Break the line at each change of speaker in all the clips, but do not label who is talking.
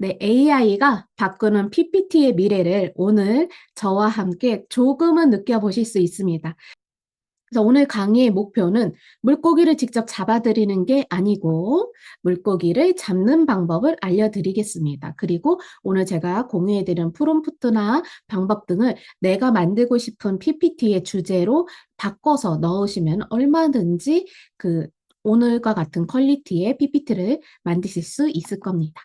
네, AI가 바꾸는 PPT의 미래를 오늘 저와 함께 조금은 느껴보실 수 있습니다. 그래서 오늘 강의의 목표는 물고기를 직접 잡아드리는 게 아니고 물고기를 잡는 방법을 알려드리겠습니다. 그리고 오늘 제가 공유해드린 프롬프트나 방법 등을 내가 만들고 싶은 PPT의 주제로 바꿔서 넣으시면 얼마든지 그 오늘과 같은 퀄리티의 PPT를 만드실 수 있을 겁니다.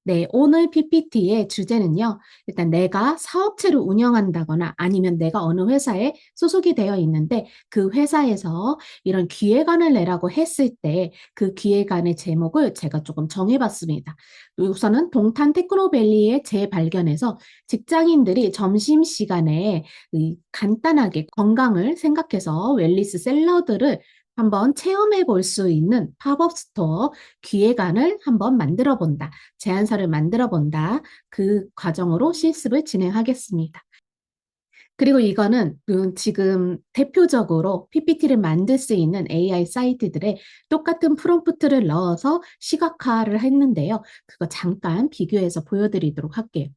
네, 오늘 PPT의 주제는요. 일단 내가 사업체를 운영한다거나 아니면 내가 어느 회사에 소속이 되어 있는데 그 회사에서 이런 기획안을 내라고 했을 때 그 기획안의 제목을 제가 조금 정해봤습니다. 우선은 동탄 테크노밸리의 재발견에서 직장인들이 점심시간에 간단하게 건강을 생각해서 웰니스 샐러드를 한번 체험해 볼 수 있는 팝업 스토어 기획안을 한번 만들어 본다. 제안서를 만들어 본다. 그 과정으로 실습을 진행하겠습니다. 그리고 이거는 지금 대표적으로 PPT를 만들 수 있는 AI 사이트들에 똑같은 프롬프트를 넣어서 시각화를 했는데요. 그거 잠깐 비교해서 보여드리도록 할게요.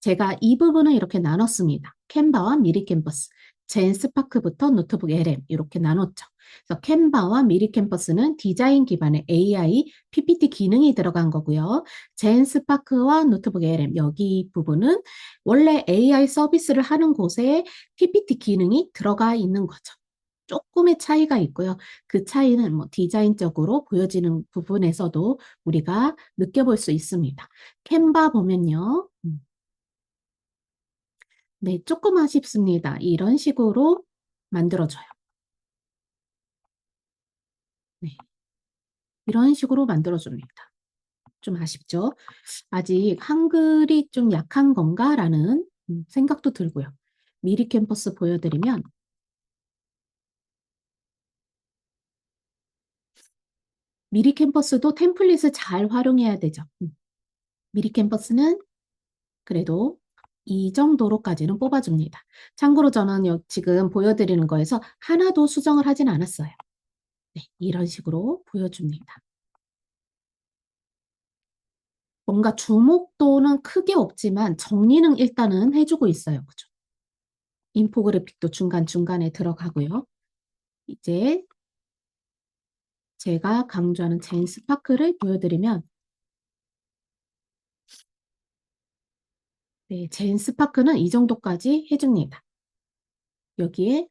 제가 이 부분을 이렇게 나눴습니다. 캔바와 미리 캠퍼스, 젠스파크부터 노트북 LM 이렇게 나눴죠. 그래서 캔바와 미리 캠퍼스는 디자인 기반의 AI PPT 기능이 들어간 거고요. 젠스파크와 노트북 LM 여기 부분은 원래 AI 서비스를 하는 곳에 PPT 기능이 들어가 있는 거죠. 조금의 차이가 있고요. 그 차이는 뭐 디자인적으로 보여지는 부분에서도 우리가 느껴볼 수 있습니다. 캔바 보면요. 네, 조금 아쉽습니다. 이런 식으로 만들어줘요. 네, 이런 식으로 만들어줍니다. 좀 아쉽죠? 아직 한글이 좀 약한 건가라는 생각도 들고요. 미리 캠퍼스 보여드리면 미리 캠퍼스도 템플릿을 잘 활용해야 되죠. 미리 캠퍼스는 그래도 이 정도로까지는 뽑아줍니다. 참고로 저는 지금 보여드리는 거에서 하나도 수정을 하진 않았어요. 네, 이런 식으로 보여줍니다. 뭔가 주목도는 크게 없지만 정리는 일단은 해주고 있어요. 그죠? 인포그래픽도 중간중간에 들어가고요. 이제 제가 강조하는 제인 스파크를 보여드리면 네, 제인 스파크는 이 정도까지 해줍니다. 여기에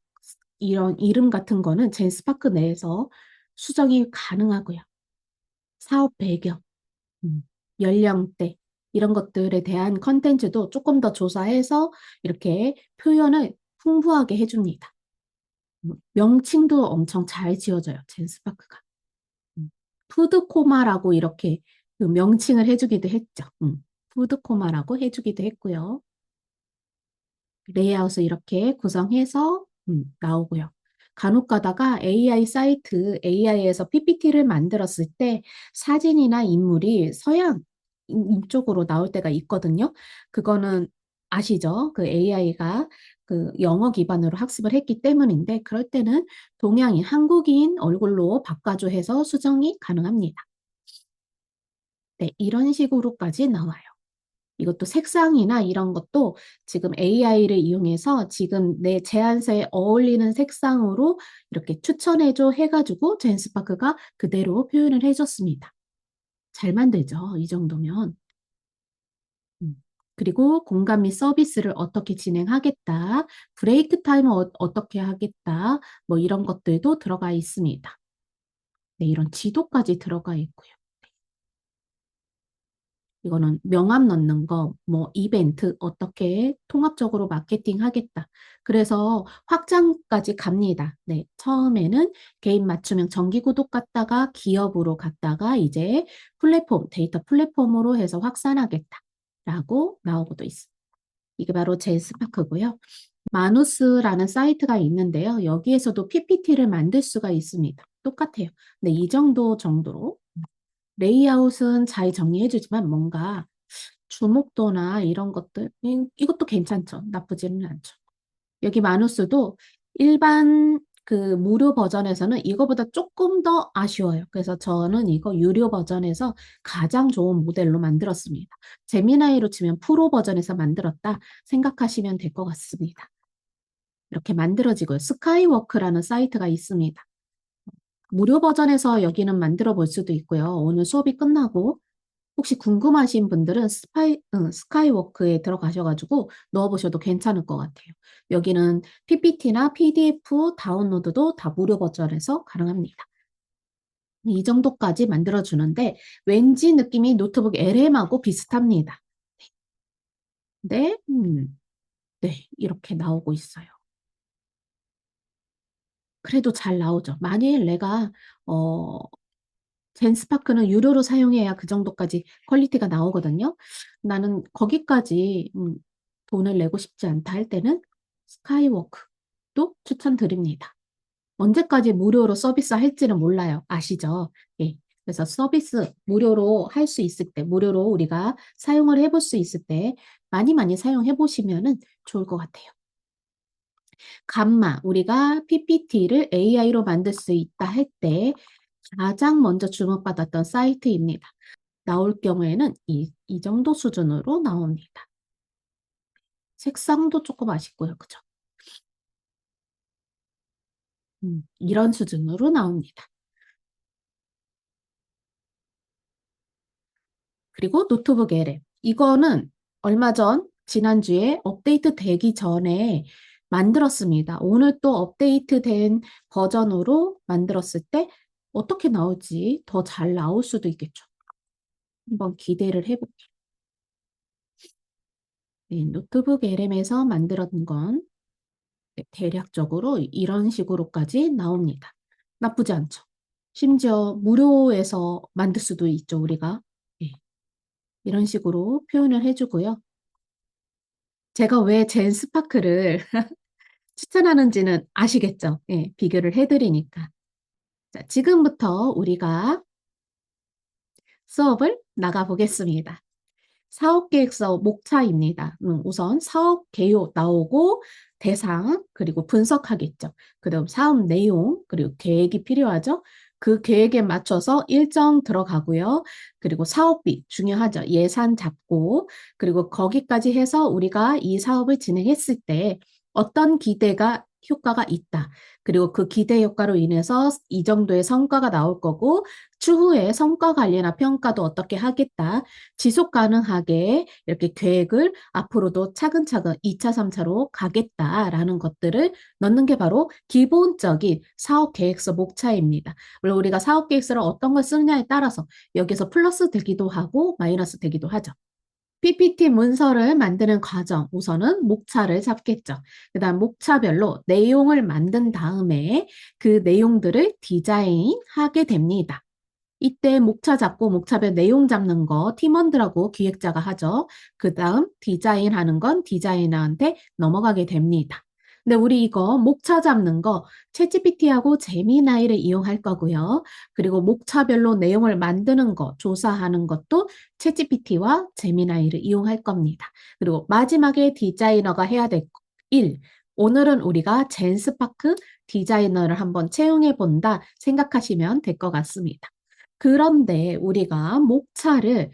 이런 이름 같은 거는 제인 스파크 내에서 수정이 가능하고요. 사업 배경, 음, 연령대 이런 것들에 대한 컨텐츠도 조금 더 조사해서 이렇게 표현을 풍부하게 해줍니다. 명칭도 엄청 잘 지어져요. 젠스파크가. 푸드코마라고 이렇게 그 명칭을 해주기도 했죠. 푸드코마라고 해주기도 했고요. 레이아웃을 이렇게 구성해서 나오고요. 간혹 가다가 AI 사이트, AI에서 PPT를 만들었을 때 사진이나 인물이 서양 쪽으로 나올 때가 있거든요. 그거는 아시죠? 그 AI가 그 영어 기반으로 학습을 했기 때문인데 그럴 때는 동양인, 한국인 얼굴로 바꿔줘 해서 수정이 가능합니다. 네, 이런 식으로까지 나와요. 이것도 색상이나 이런 것도 지금 AI를 이용해서 지금 내 제안서에 어울리는 색상으로 이렇게 추천해줘 해가지고 젠스파크가 그대로 표현을 해줬습니다. 잘 만들죠, 이 정도면. 음. 그리고 공간 및 서비스를 어떻게 진행하겠다, 브레이크 타임을 어떻게 하겠다, 뭐 이런 것들도 들어가 있습니다. 네, 이런 지도까지 들어가 있고요. 이거는 명함 넣는 거, 뭐 이벤트 어떻게 통합적으로 마케팅 하겠다. 그래서 확장까지 갑니다. 네, 처음에는 개인 맞춤형 정기 구독 갔다가 기업으로 갔다가 이제 플랫폼, 데이터 플랫폼으로 해서 확산하겠다라고 나오고도 있습니다. 이게 바로 제스파크고요. 마누스라는 사이트가 있는데요. 여기에서도 PPT를 만들 수가 있습니다. 똑같아요. 네, 이 정도로 레이아웃은 잘 정리해주지만 뭔가 주목도나 이런 것들, 이것도 괜찮죠. 나쁘지는 않죠. 여기 마누스도 일반 그 무료 버전에서는 이거보다 조금 더 아쉬워요. 그래서 저는 이거 유료 버전에서 가장 좋은 모델로 만들었습니다. 제미나이로 치면 프로 버전에서 만들었다 생각하시면 될 것 같습니다. 이렇게 만들어지고요. 스카이워크라는 사이트가 있습니다. 무료 버전에서 여기는 만들어 볼 수도 있고요. 오늘 수업이 끝나고 혹시 궁금하신 분들은 스카이워크에 들어가셔가지고 넣어보셔도 괜찮을 것 같아요. 여기는 PPT나 PDF 다운로드도 다 무료 버전에서 가능합니다. 이 정도까지 만들어주는데 왠지 느낌이 노트북 LM하고 비슷합니다. 네, 네, 이렇게 나오고 있어요. 그래도 잘 나오죠. 만일 내가 어, 젠스파크는 유료로 사용해야 그 정도까지 퀄리티가 나오거든요. 나는 거기까지 돈을 내고 싶지 않다 할 때는 스카이워크도 추천드립니다. 언제까지 무료로 서비스 할지는 몰라요. 아시죠? 예. 그래서 서비스 무료로 할 수 있을 때, 무료로 우리가 사용을 해볼 수 있을 때 많이 많이 사용해 보시면은 좋을 것 같아요. 감마, 우리가 PPT를 AI로 만들 수 있다 할 때 가장 먼저 주목받았던 사이트입니다. 나올 경우에는 이 정도 수준으로 나옵니다. 색상도 조금 아쉽고요. 그죠? 이런 수준으로 나옵니다. 그리고 노트북 LM. 이거는 얼마 전, 지난주에 업데이트 되기 전에 만들었습니다. 오늘 또 업데이트 된 버전으로 만들었을 때 어떻게 나올지 더 잘 나올 수도 있겠죠. 한번 기대를 해볼게요. 네, 노트북 LM에서 만들었던 건 네, 대략적으로 이런 식으로까지 나옵니다. 나쁘지 않죠. 심지어 무료에서 만들 수도 있죠, 우리가. 네, 이런 식으로 표현을 해주고요. 제가 왜 젠 스파크를 추천하는지는 아시겠죠? 예, 비교를 해드리니까. 자, 지금부터 우리가 수업을 나가보겠습니다. 사업계획서 목차입니다. 우선 사업 개요 나오고 대상 그리고 분석하겠죠. 그다음 사업 내용 그리고 계획이 필요하죠. 그 계획에 맞춰서 일정 들어가고요. 그리고 사업비 중요하죠. 예산 잡고 그리고 거기까지 해서 우리가 이 사업을 진행했을 때 어떤 기대가 효과가 있다. 그리고 그 기대 효과로 인해서 이 정도의 성과가 나올 거고 추후에 성과 관리나 평가도 어떻게 하겠다. 지속 가능하게 이렇게 계획을 앞으로도 차근차근 2차, 3차로 가겠다라는 것들을 넣는 게 바로 기본적인 사업 계획서 목차입니다. 물론 우리가 사업 계획서를 어떤 걸 쓰느냐에 따라서 여기서 플러스 되기도 하고 마이너스 되기도 하죠. PPT 문서를 만드는 과정, 우선은 목차를 잡겠죠. 그다음 목차별로 내용을 만든 다음에 그 내용들을 디자인하게 됩니다. 이때 목차 잡고 목차별 내용 잡는 거 팀원들하고 기획자가 하죠. 그 다음 디자인하는 건 디자이너한테 넘어가게 됩니다. 근데 우리 이거 목차 잡는 거 챗GPT하고 제미나이를 이용할 거고요. 그리고 목차별로 내용을 만드는 거, 조사하는 것도 챗GPT와 제미나이를 이용할 겁니다. 그리고 마지막에 디자이너가 해야 될 1. 오늘은 우리가 젠스파크 디자이너를 한번 채용해 본다 생각하시면 될 것 같습니다. 그런데 우리가 목차를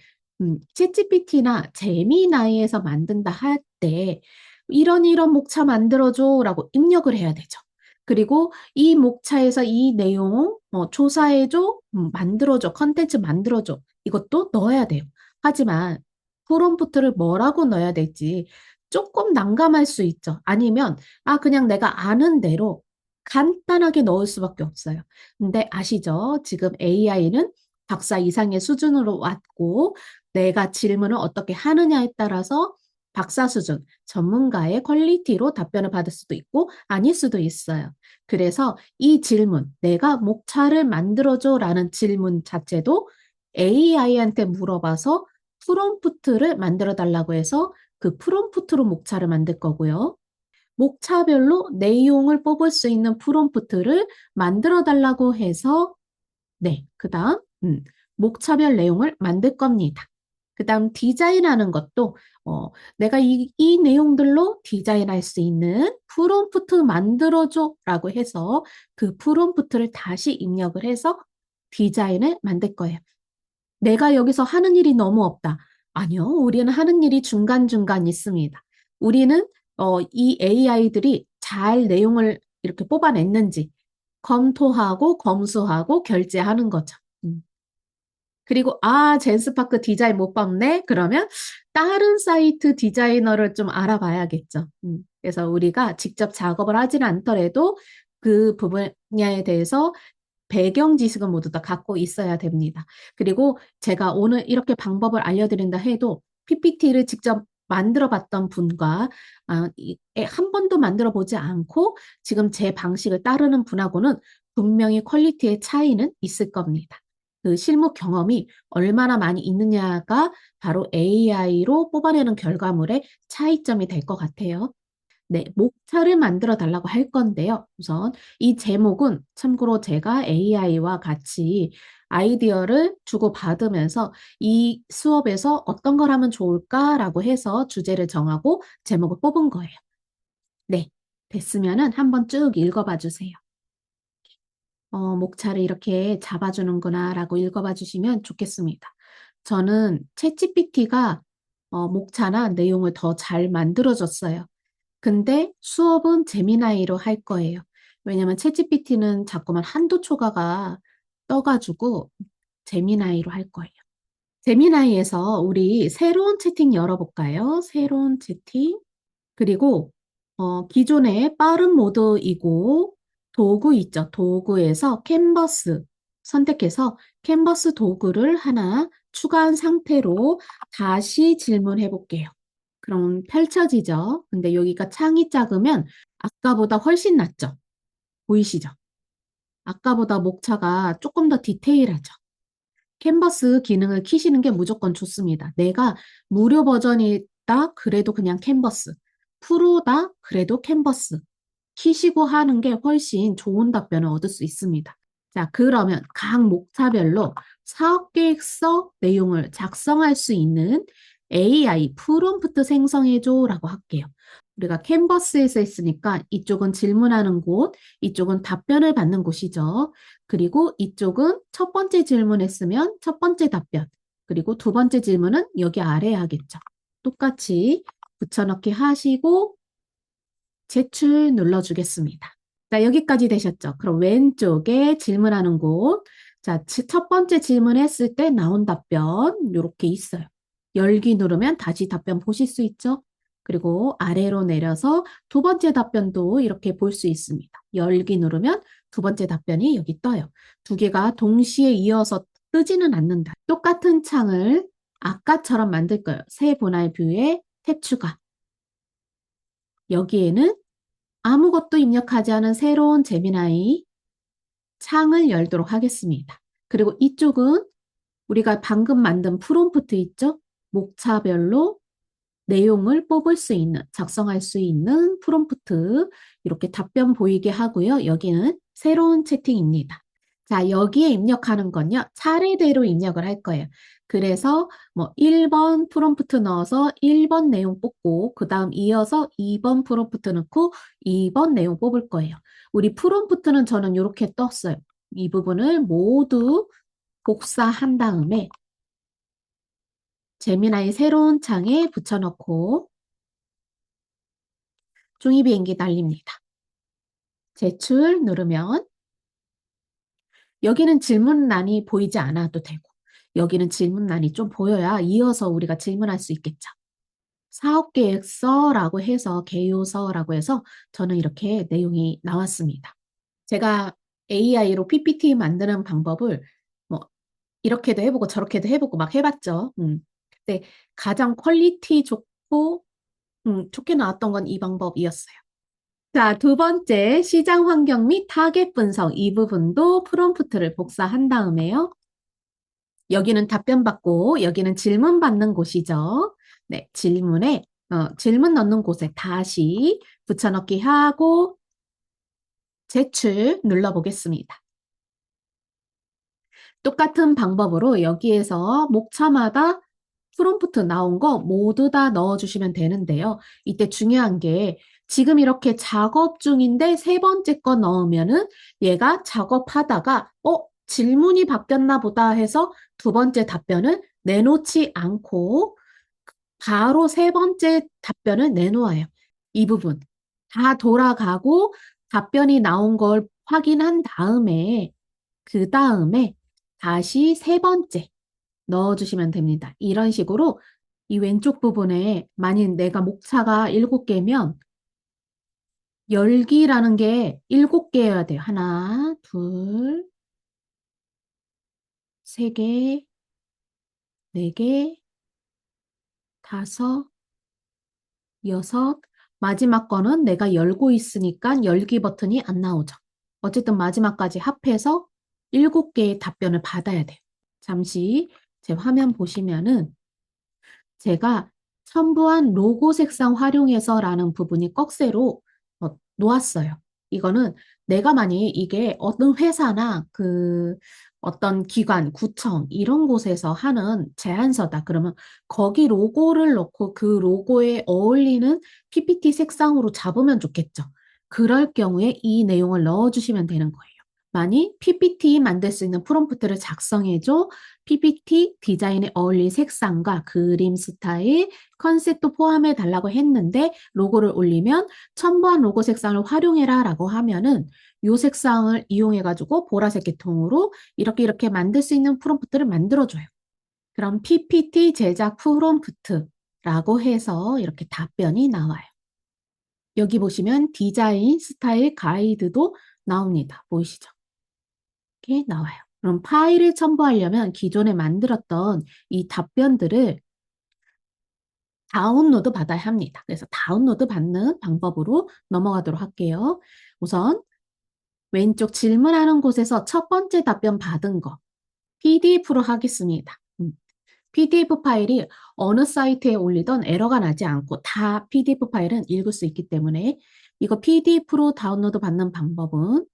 챗GPT나 제미나이에서 만든다 할 때 이런 목차 만들어줘라고 입력을 해야 되죠. 그리고 이 목차에서 이 내용 조사해줘, 만들어줘, 컨텐츠 만들어줘 이것도 넣어야 돼요. 하지만 프롬프트를 뭐라고 넣어야 될지 조금 난감할 수 있죠. 아니면 그냥 내가 아는 대로 간단하게 넣을 수밖에 없어요. 근데 아시죠? 지금 AI는 박사 이상의 수준으로 왔고 내가 질문을 어떻게 하느냐에 따라서 박사 수준, 전문가의 퀄리티로 답변을 받을 수도 있고 아닐 수도 있어요. 그래서 이 질문, 내가 목차를 만들어줘라는 질문 자체도 AI한테 물어봐서 프롬프트를 만들어 달라고 해서 그 프롬프트로 목차를 만들 거고요. 목차별로 내용을 뽑을 수 있는 프롬프트를 만들어 달라고 해서 네, 그다음 목차별 내용을 만들 겁니다. 그다음 디자인하는 것도 내가 이 내용들로 디자인할 수 있는 프롬프트 만들어줘라고 해서 그 프롬프트를 다시 입력을 해서 디자인을 만들 거예요. 내가 여기서 하는 일이 너무 없다. 아니요, 우리는 하는 일이 중간중간 있습니다. 우리는 이 AI들이 잘 내용을 이렇게 뽑아냈는지 검토하고 검수하고 결제하는 거죠. 그리고 젠스파크 디자인 못 봤네? 그러면 다른 사이트 디자이너를 좀 알아봐야겠죠. 그래서 우리가 직접 작업을 하지는 않더라도 그 분야에 대해서 배경 지식은 모두 다 갖고 있어야 됩니다. 그리고 제가 오늘 이렇게 방법을 알려드린다 해도 PPT를 직접 만들어 봤던 분과 한 번도 만들어 보지 않고 지금 제 방식을 따르는 분하고는 분명히 퀄리티의 차이는 있을 겁니다. 그 실무 경험이 얼마나 많이 있느냐가 바로 AI로 뽑아내는 결과물의 차이점이 될 것 같아요. 네, 목차를 만들어 달라고 할 건데요. 우선 이 제목은 참고로 제가 AI와 같이 아이디어를 주고받으면서 이 수업에서 어떤 걸 하면 좋을까라고 해서 주제를 정하고 제목을 뽑은 거예요. 네, 됐으면은 한번 쭉 읽어봐 주세요. 목차를 이렇게 잡아주는구나라고 읽어봐 주시면 좋겠습니다. 저는 챗GPT가 목차나 내용을 더 잘 만들어줬어요. 근데 수업은 제미나이로 할 거예요. 왜냐면 챗GPT는 자꾸만 한두 초가가 떠가지고 제미나이로 할 거예요. 제미나이에서 우리 새로운 채팅 열어볼까요? 새로운 채팅. 그리고 기존의 빠른 모드이고 도구 있죠. 도구에서 캔버스 선택해서 캔버스 도구를 하나 추가한 상태로 다시 질문해 볼게요. 그럼 펼쳐지죠. 근데 여기가 창이 작으면 아까보다 훨씬 낫죠. 보이시죠? 아까보다 목차가 조금 더 디테일하죠. 캔버스 기능을 키시는 게 무조건 좋습니다. 내가 무료 버전이다 그래도 그냥 캔버스, 프로다 그래도 캔버스 키시고 하는 게 훨씬 좋은 답변을 얻을 수 있습니다. 자, 그러면 각 목차별로 사업계획서 내용을 작성할 수 있는 AI 프롬프트 생성해줘라고 할게요. 우리가 캔버스에서 했으니까 이쪽은 질문하는 곳, 이쪽은 답변을 받는 곳이죠. 그리고 이쪽은 첫 번째 질문했으면 첫 번째 답변, 그리고 두 번째 질문은 여기 아래에 하겠죠. 똑같이 붙여넣기 하시고 제출 눌러주겠습니다. 자, 여기까지 되셨죠? 그럼 왼쪽에 질문하는 곳. 자, 첫 번째 질문했을 때 나온 답변 이렇게 있어요. 열기 누르면 다시 답변 보실 수 있죠? 그리고 아래로 내려서 두 번째 답변도 이렇게 볼 수 있습니다. 열기 누르면 두 번째 답변이 여기 떠요. 두 개가 동시에 이어서 뜨지는 않는다. 똑같은 창을 아까처럼 만들 거예요. 새 분할 뷰에 탭 추가. 여기에는 아무것도 입력하지 않은 새로운 제미나이 창을 열도록 하겠습니다. 그리고 이쪽은 우리가 방금 만든 프롬프트 있죠? 목차별로 내용을 뽑을 수 있는, 작성할 수 있는 프롬프트 이렇게 답변 보이게 하고요. 여기는 새로운 채팅입니다. 자, 여기에 입력하는 건요. 차례대로 입력을 할 거예요. 그래서 뭐 1번 프롬프트 넣어서 1번 내용 뽑고 그 다음 이어서 2번 프롬프트 넣고 2번 내용 뽑을 거예요. 우리 프롬프트는 저는 이렇게 떴어요. 이 부분을 모두 복사한 다음에 제미나이 새로운 창에 붙여넣고 종이 비행기 날립니다. 제출 누르면 여기는 질문란이 보이지 않아도 되고 여기는 질문란이 좀 보여야 이어서 우리가 질문할 수 있겠죠. 사업계획서라고 해서 개요서라고 해서 저는 이렇게 내용이 나왔습니다. 제가 AI로 PPT 만드는 방법을 뭐 이렇게도 해보고 저렇게도 해보고 막 해봤죠. 근데 가장 퀄리티 좋고 좋게 나왔던 건 이 방법이었어요. 자, 두 번째 시장 환경 및 타겟 분석 이 부분도 프롬프트를 복사한 다음에요. 여기는 답변 받고 여기는 질문 받는 곳이죠. 네, 질문 넣는 곳에 다시 붙여넣기 하고 제출 눌러보겠습니다. 똑같은 방법으로 여기에서 목차마다 프롬프트 나온 거 모두 다 넣어주시면 되는데요. 이때 중요한 게 지금 이렇게 작업 중인데 세 번째 거 넣으면은 얘가 작업하다가 질문이 바뀌었나 보다 해서 두 번째 답변을 내놓지 않고 바로 세 번째 답변을 내놓아요. 이 부분 다 돌아가고 답변이 나온 걸 확인한 다음에 그 다음에 다시 세 번째 넣어주시면 됩니다. 이런 식으로 이 왼쪽 부분에 만약 내가 목차가 7개면 열기라는 게 7개여야 돼요. 하나, 둘, 세 개, 네 개, 다섯, 여섯. 마지막 거는 내가 열고 있으니까 열기 버튼이 안 나오죠. 어쨌든 마지막까지 합해서 7개의 답변을 받아야 돼요. 잠시 제 화면 보시면은 제가 첨부한 로고 색상 활용해서라는 부분이 꺽쇠로 놓았어요. 이거는 내가 만약 이게 어떤 회사나 어떤 기관, 구청 이런 곳에서 하는 제안서다. 그러면 거기 로고를 넣고 그 로고에 어울리는 PPT 색상으로 잡으면 좋겠죠. 그럴 경우에 이 내용을 넣어주시면 되는 거예요. 많이 PPT 만들 수 있는 프롬프트를 작성해줘. PPT 디자인에 어울릴 색상과 그림 스타일, 컨셉도 포함해 달라고 했는데 로고를 올리면 첨부한 로고 색상을 활용해라 라고 하면은 이 색상을 이용해가지고 보라색 계통으로 이렇게 만들 수 있는 프롬프트를 만들어줘요. 그럼 PPT 제작 프롬프트라고 해서 이렇게 답변이 나와요. 여기 보시면 디자인 스타일 가이드도 나옵니다. 보이시죠? 이렇게 나와요. 그럼 파일을 첨부하려면 기존에 만들었던 이 답변들을 다운로드 받아야 합니다. 그래서 다운로드 받는 방법으로 넘어가도록 할게요. 우선 왼쪽 질문하는 곳에서 첫 번째 답변 받은 거 PDF로 하겠습니다. PDF 파일이 어느 사이트에 올리던 에러가 나지 않고 다 PDF 파일은 읽을 수 있기 때문에 이거 PDF로 다운로드 받는 방법은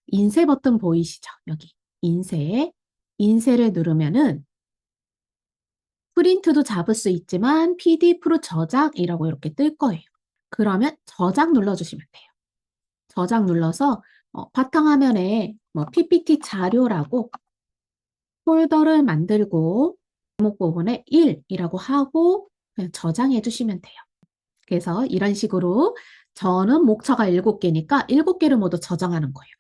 인쇄 버튼 보이시죠? 여기 인쇄를 누르면은 프린트도 잡을 수 있지만 PDF로 저장이라고 이렇게 뜰 거예요. 그러면 저장 눌러주시면 돼요. 저장 눌러서 바탕화면에 PPT 자료라고 폴더를 만들고 제목 부분에 1이라고 하고 그냥 저장해 주시면 돼요. 그래서 이런 식으로 저는 목차가 7개니까 7개를 모두 저장하는 거예요.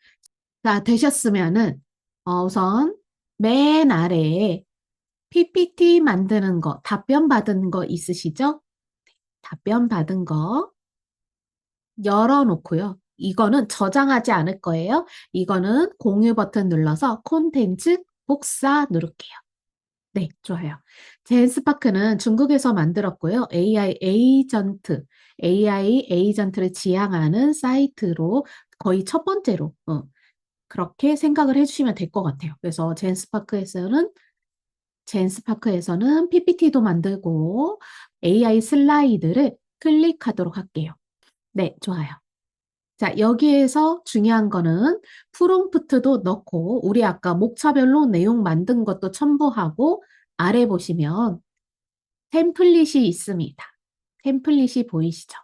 자, 되셨으면은 우선 맨 아래에 PPT 만드는 거, 답변 받은 거 있으시죠? 답변 받은 거 열어놓고요. 이거는 저장하지 않을 거예요. 이거는 공유 버튼 눌러서 콘텐츠 복사 누를게요. 네, 좋아요. 젠스파크는 중국에서 만들었고요. AI 에이전트를 지향하는 사이트로 거의 첫 번째로 그렇게 생각을 해주시면 될 것 같아요. 그래서 젠스파크에서는 PPT도 만들고 AI 슬라이드를 클릭하도록 할게요. 네, 좋아요. 자, 여기에서 중요한 거는 프롬프트도 넣고 우리 아까 목차별로 내용 만든 것도 첨부하고 아래 보시면 템플릿이 있습니다. 템플릿이 보이시죠?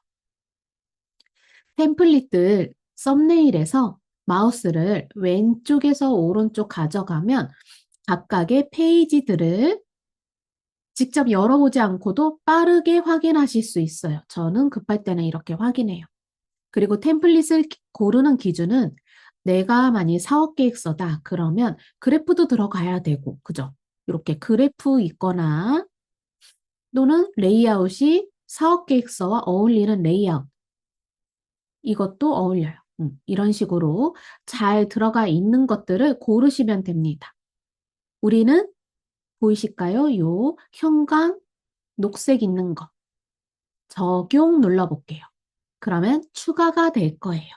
템플릿들 썸네일에서 마우스를 왼쪽에서 오른쪽 가져가면 각각의 페이지들을 직접 열어보지 않고도 빠르게 확인하실 수 있어요. 저는 급할 때는 이렇게 확인해요. 그리고 템플릿을 고르는 기준은 내가 만약 사업 계획서다 그러면 그래프도 들어가야 되고 그죠? 이렇게 그래프 있거나 또는 레이아웃이 사업 계획서와 어울리는 레이아웃 이것도 어울려요. 이런 식으로 잘 들어가 있는 것들을 고르시면 됩니다. 우리는 보이실까요? 요 형광 녹색 있는 거 적용 눌러볼게요. 그러면 추가가 될 거예요.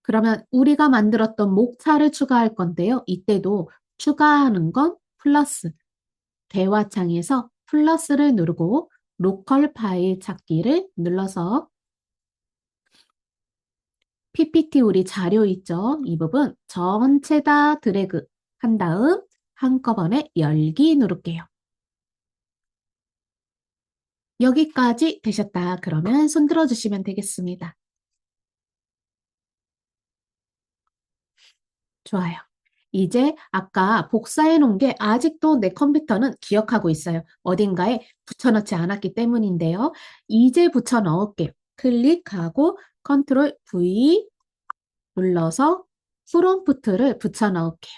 그러면 우리가 만들었던 목차를 추가할 건데요. 이때도 추가하는 건 플러스. 대화창에서 플러스를 누르고 로컬 파일 찾기를 눌러서 PPT 우리 자료 있죠? 이 부분 전체 다 드래그 한 다음 한꺼번에 열기 누를게요. 여기까지 되셨다. 그러면 손 들어주시면 되겠습니다. 좋아요. 이제 아까 복사해 놓은 게 아직도 내 컴퓨터는 기억하고 있어요. 어딘가에 붙여넣지 않았기 때문인데요. 이제 붙여 넣을게요. 클릭하고 컨트롤 V 눌러서 프롬프트를 붙여 넣을게요.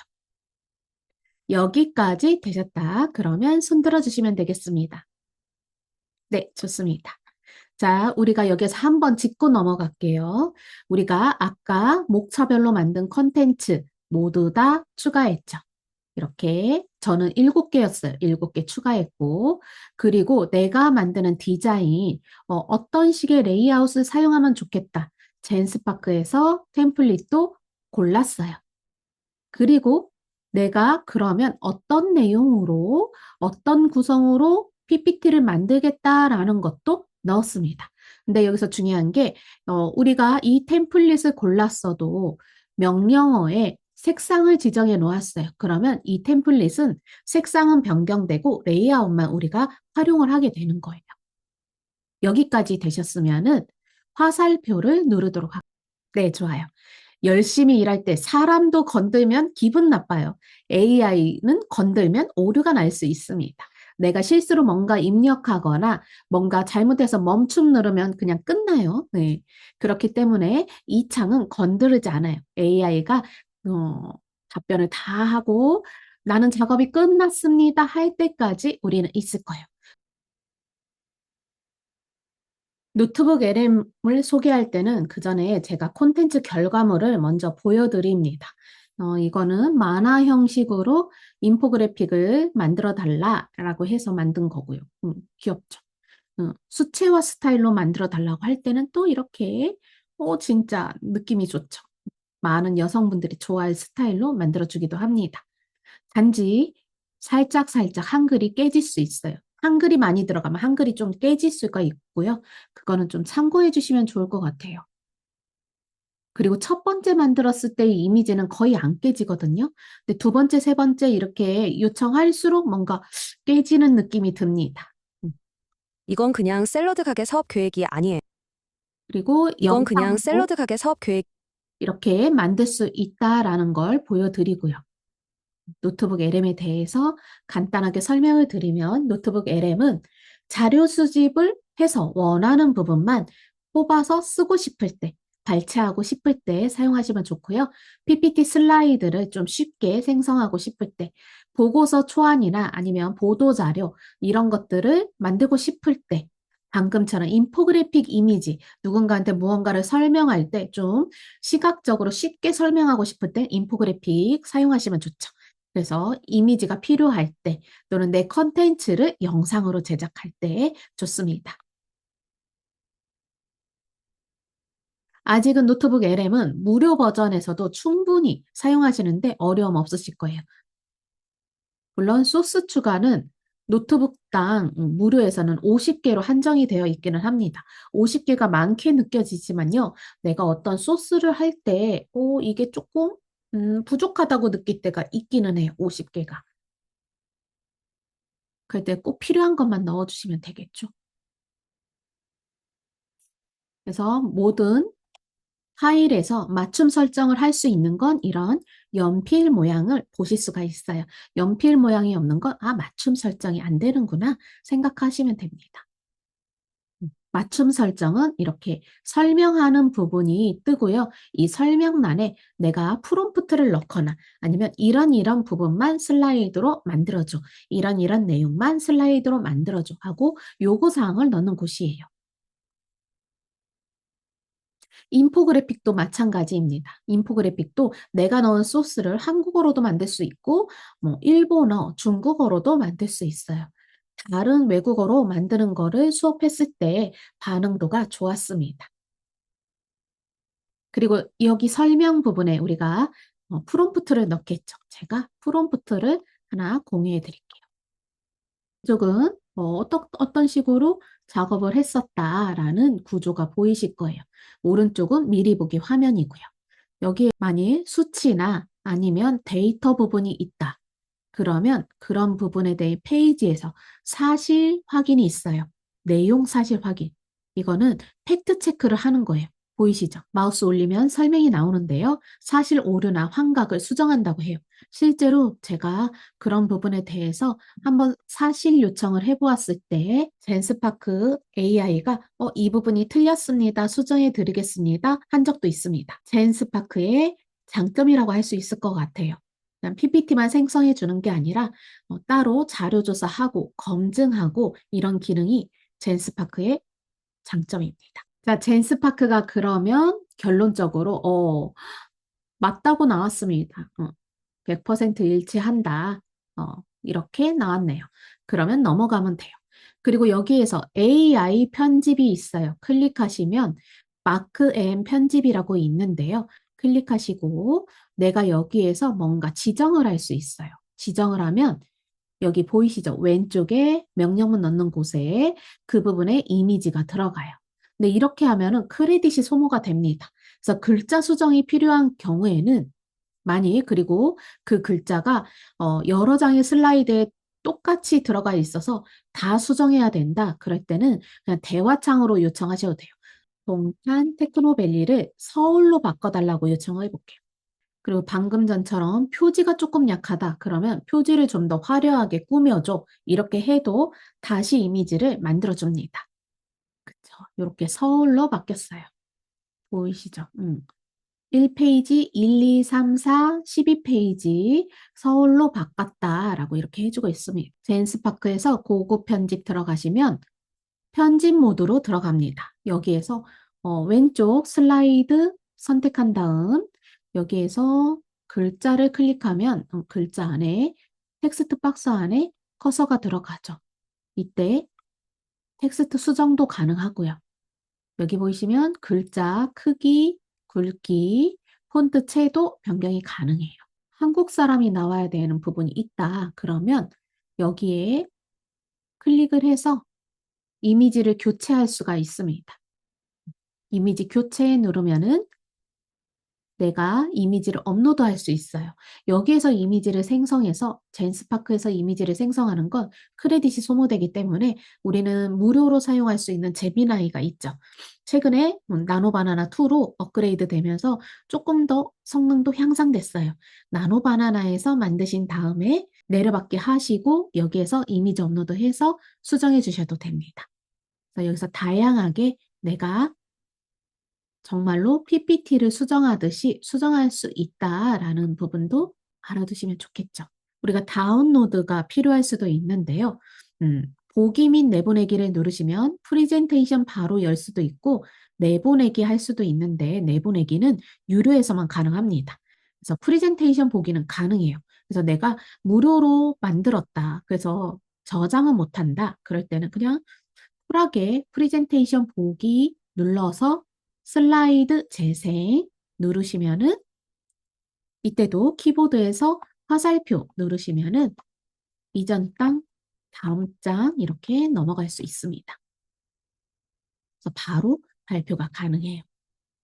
여기까지 되셨다. 그러면 손 들어주시면 되겠습니다. 네, 좋습니다. 자, 우리가 여기서 한번 짚고 넘어갈게요. 우리가 아까 목차별로 만든 컨텐츠 모두 다 추가했죠. 이렇게 저는 7개였어요. 7개 추가했고, 그리고 내가 만드는 디자인, 어떤 식의 레이아웃을 사용하면 좋겠다. 젠스파크에서 템플릿도 골랐어요. 그리고 내가 그러면 어떤 내용으로, 어떤 구성으로 PPT를 만들겠다라는 것도 넣었습니다. 근데 여기서 중요한 게, 우리가 이 템플릿을 골랐어도 명령어에 색상을 지정해 놓았어요. 그러면 이 템플릿은 색상은 변경되고 레이아웃만 우리가 활용을 하게 되는 거예요. 여기까지 되셨으면은 화살표를 누르도록 할게요. 네, 좋아요. 열심히 일할 때 사람도 건들면 기분 나빠요. AI는 건들면 오류가 날 수 있습니다. 내가 실수로 뭔가 입력하거나 뭔가 잘못해서 멈춤 누르면 그냥 끝나요. 네. 그렇기 때문에 이 창은 건드리지 않아요. AI가 답변을 다 하고 나는 작업이 끝났습니다 할 때까지 우리는 있을 거예요. 노트북 LM을 소개할 때는 그 전에 제가 콘텐츠 결과물을 먼저 보여드립니다. 이거는 만화 형식으로 인포그래픽을 만들어 달라라고 해서 만든 거고요. 귀엽죠? 수채화 스타일로 만들어 달라고 할 때는 또 이렇게, 진짜 느낌이 좋죠. 많은 여성분들이 좋아할 스타일로 만들어주기도 합니다. 단지 살짝살짝 한글이 깨질 수 있어요. 한글이 많이 들어가면 한글이 좀 깨질 수가 있고요. 그거는 좀 참고해 주시면 좋을 것 같아요. 그리고 첫 번째 만들었을 때의 이미지는 거의 안 깨지거든요. 근데 두 번째, 세 번째 이렇게 요청할수록 뭔가 깨지는 느낌이 듭니다.
이건 그냥 샐러드 가게 사업 계획이 아니에요.
그리고
이건 그냥
영상으로
샐러드 가게 사업 계획.
이렇게 만들 수 있다라는 걸 보여드리고요. 노트북 LM에 대해서 간단하게 설명을 드리면 노트북 LM은 자료 수집을 해서 원하는 부분만 뽑아서 쓰고 싶을 때, 발췌하고 싶을 때 사용하시면 좋고요. PPT 슬라이드를 좀 쉽게 생성하고 싶을 때, 보고서 초안이나 아니면 보도자료 이런 것들을 만들고 싶을 때, 방금처럼 인포그래픽 이미지, 누군가한테 무언가를 설명할 때 좀 시각적으로 쉽게 설명하고 싶을 때 인포그래픽 사용하시면 좋죠. 그래서 이미지가 필요할 때 또는 내 컨텐츠를 영상으로 제작할 때 좋습니다. 아직은 노트북 LM은 무료 버전에서도 충분히 사용하시는데 어려움 없으실 거예요. 물론 소스 추가는 노트북당 무료에서는 50개로 한정이 되어 있기는 합니다. 50개가 많게 느껴지지만요. 내가 어떤 소스를 할 때, 이게 조금 부족하다고 느낄 때가 있기는 해요. 50개가. 그럴 때 꼭 필요한 것만 넣어주시면 되겠죠. 그래서 모든 파일에서 맞춤 설정을 할 수 있는 건 이런 연필 모양을 보실 수가 있어요. 연필 모양이 없는 건, 맞춤 설정이 안 되는구나 생각하시면 됩니다. 맞춤 설정은 이렇게 설명하는 부분이 뜨고요. 이 설명란에 내가 프롬프트를 넣거나 아니면 이런 부분만 슬라이드로 만들어줘. 이런 내용만 슬라이드로 만들어줘 하고 요구사항을 넣는 곳이에요. 인포그래픽도 마찬가지입니다. 인포그래픽도 내가 넣은 소스를 한국어로도 만들 수 있고, 일본어, 중국어로도 만들 수 있어요. 다른 외국어로 만드는 거를 수업했을 때 반응도가 좋았습니다. 그리고 여기 설명 부분에 우리가 프롬프트를 넣겠죠. 제가 프롬프트를 하나 공유해 드릴게요. 이쪽은 어떤 식으로 작업을 했었다라는 구조가 보이실 거예요. 오른쪽은 미리 보기 화면이고요. 여기에 만일 수치나 아니면 데이터 부분이 있다. 그러면 그런 부분에 대해 페이지에서 사실 확인이 있어요. 내용 사실 확인. 이거는 팩트 체크를 하는 거예요. 보이시죠? 마우스 올리면 설명이 나오는데요. 사실 오류나 환각을 수정한다고 해요. 실제로 제가 그런 부분에 대해서 한번 사실 요청을 해보았을 때 젠스파크 AI가 이 부분이 틀렸습니다. 수정해 드리겠습니다. 한 적도 있습니다. 젠스파크의 장점이라고 할 수 있을 것 같아요. 그냥 PPT만 생성해 주는 게 아니라 따로 자료 조사하고 검증하고 이런 기능이 젠스파크의 장점입니다. 자, 젠스파크가 그러면 결론적으로 맞다고 나왔습니다. 100% 일치한다. 이렇게 나왔네요. 그러면 넘어가면 돼요. 그리고 여기에서 AI 편집이 있어요. 클릭하시면 마크 앤 편집이라고 있는데요. 클릭하시고 내가 여기에서 뭔가 지정을 할 수 있어요. 지정을 하면 여기 보이시죠? 왼쪽에 명령문 넣는 곳에 그 부분에 이미지가 들어가요. 근데 이렇게 하면은 크레딧이 소모가 됩니다. 그래서 글자 수정이 필요한 경우에는 그리고 그 글자가 여러 장의 슬라이드에 똑같이 들어가 있어서 다 수정해야 된다. 그럴 때는 그냥 대화창으로 요청하셔도 돼요. 동탄 테크노밸리를 서울로 바꿔달라고 요청을 해볼게요. 그리고 방금 전처럼 표지가 조금 약하다. 그러면 표지를 좀 더 화려하게 꾸며줘. 이렇게 해도 다시 이미지를 만들어줍니다. 그쵸? 이렇게 서울로 바뀌었어요. 보이시죠? 1페이지, 1, 2, 3, 4, 12페이지 서울로 바꿨다라고 이렇게 해주고 있습니다. 젠스파크에서 고급 편집 들어가시면 편집 모드로 들어갑니다. 여기에서 왼쪽 슬라이드 선택한 다음 여기에서 글자를 클릭하면 글자 안에 텍스트 박스 안에 커서가 들어가죠. 이때 텍스트 수정도 가능하고요. 여기 보이시면 글자 크기, 굵기, 폰트 채도 변경이 가능해요. 한국 사람이 나와야 되는 부분이 있다. 그러면 여기에 클릭을 해서 이미지를 교체할 수가 있습니다. 이미지 교체 누르면은 내가 이미지를 업로드할 수 있어요. 여기에서 이미지를 생성해서 젠스파크에서 이미지를 생성하는 건 크레딧이 소모되기 때문에 우리는 무료로 사용할 수 있는 제미나이가 있죠. 최근에 나노바나나2로 업그레이드 되면서 조금 더 성능도 향상됐어요. 나노바나나에서 만드신 다음에 내려받게 하시고 여기에서 이미지 업로드해서 수정해 주셔도 됩니다. 그래서 여기서 다양하게 내가 정말로 PPT를 수정하듯이 수정할 수 있다라는 부분도 알아두시면 좋겠죠. 우리가 다운로드가 필요할 수도 있는데요. 보기 및 내보내기를 누르시면 프리젠테이션 바로 열 수도 있고 내보내기 할 수도 있는데 내보내기는 유료에서만 가능합니다. 그래서 프리젠테이션 보기는 가능해요. 그래서 내가 무료로 만들었다. 그래서 저장은 못한다. 그럴 때는 그냥 쿨하게 프리젠테이션 보기 눌러서 슬라이드 재생 누르시면은 이때도 키보드에서 화살표 누르시면은 이전 장, 다음 장 이렇게 넘어갈 수 있습니다. 그래서 바로 발표가 가능해요.